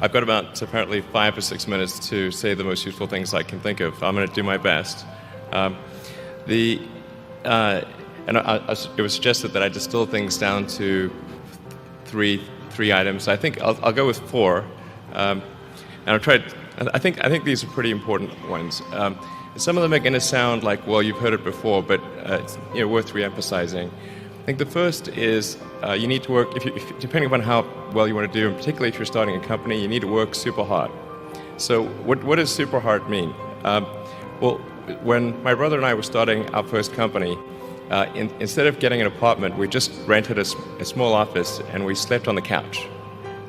I've got about apparently 5 or 6 minutes to say the most useful things I can think of. I'm going to do my best. Um, the it was suggested that I distill things down to three items. I think I'll go with four, and I'll try. I think these are pretty important ones. Some of them are going to sound like, well, you've heard it before, but it's worth re-emphasizing. I think the first is you need to work, depending upon how well you want to do, and particularly if you're starting a company, you need to work super hard. So what does super hard mean? Well, when my brother and I were starting our first company, instead of getting an apartment, we just rented a small office and we slept on the couch.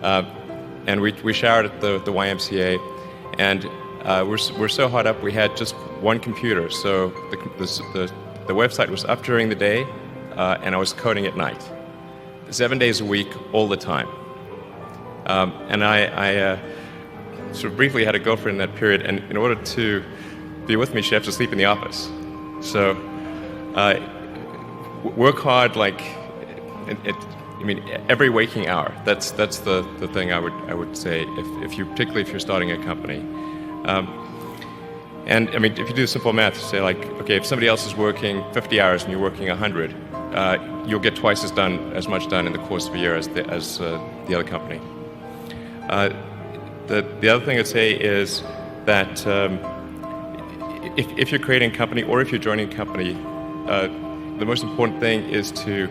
And we showered at the YMCA, and we're so hot up we had just one computer. So the website was up during the day, and I was coding at night, 7 days a week, all the time. And I sort of briefly had a girlfriend in that period, and in order to be with me, she had to sleep in the office. So work hard, like every waking hour. That's the thing I would say particularly if you're starting a company. And I mean, if you do simple math, say like, okay, if somebody else is working 50 hours and you're working 100, you'll get twice as much done in the course of a year as the other company. The other thing I'd say is that if you're creating a company or if you're joining a company, the most important thing is to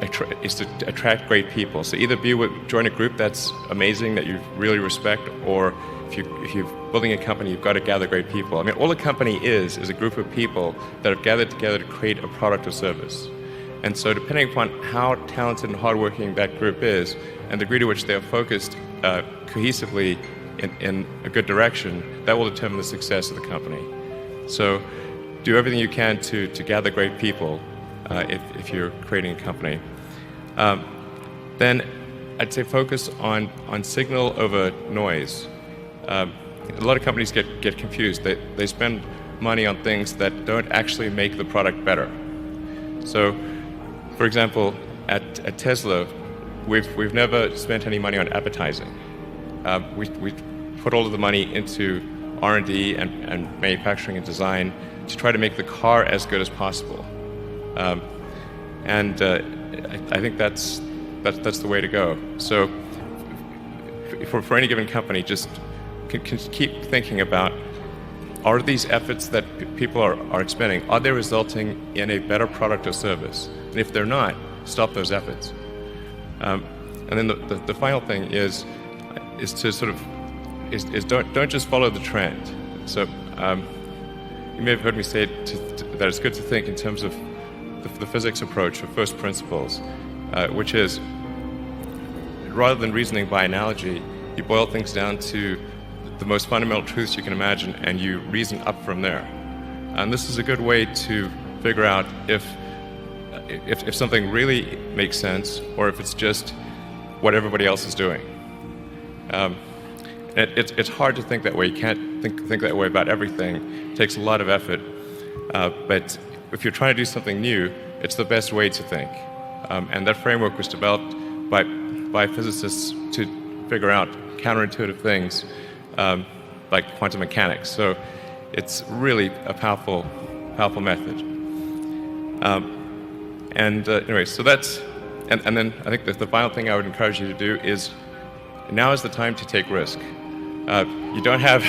attract great people. So either join a group that's amazing, that you really respect, or if you're building a company, you've got to gather great people. I mean, all a company is a group of people that have gathered together to create a product or service. And so depending upon how talented and hardworking that group is, and the degree to which they are focused cohesively in a good direction, that will determine the success of the company. So do everything you can to gather great people if you're creating a company. Then I'd say focus on signal over noise. A lot of companies get confused. They spend money on things that don't actually make the product better. So, for example, at Tesla, we've never spent any money on advertising. We put all of the money into R&D and manufacturing and design to try to make the car as good as possible. And I think that's the way to go. So for any given company, just can keep thinking about, are these efforts that people are expending, are they resulting in a better product or service? And if they're not, stop those efforts. And then the final thing is to sort of don't just follow the trend. So you may have heard me say that it's good to think in terms of the physics approach, or first principles, which is, rather than reasoning by analogy, you boil things down to the most fundamental truths you can imagine, and you reason up from there. And this is a good way to figure out if something really makes sense, or if it's just what everybody else is doing. It's hard to think that way. You can't think that way about everything. It takes a lot of effort. But if you're trying to do something new, it's the best way to think. And that framework was developed by physicists to figure out counterintuitive things like quantum mechanics. So it's really a powerful method. Anyway, so that's, and then I think that the final thing I would encourage you to do is, now is the time to take risk. You don't have,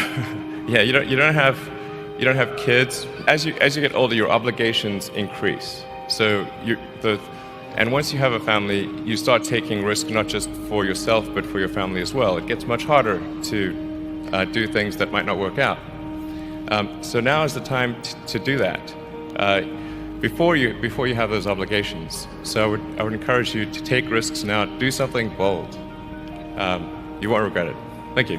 you don't have kids. As you get older, your obligations increase. So and once you have a family, you start taking risk not just for yourself but for your family as well. It gets much harder to do things that might not work out. So now is the time to do that before you have those obligations. So I would encourage you to take risks now. Do something bold. You won't regret it. Thank you.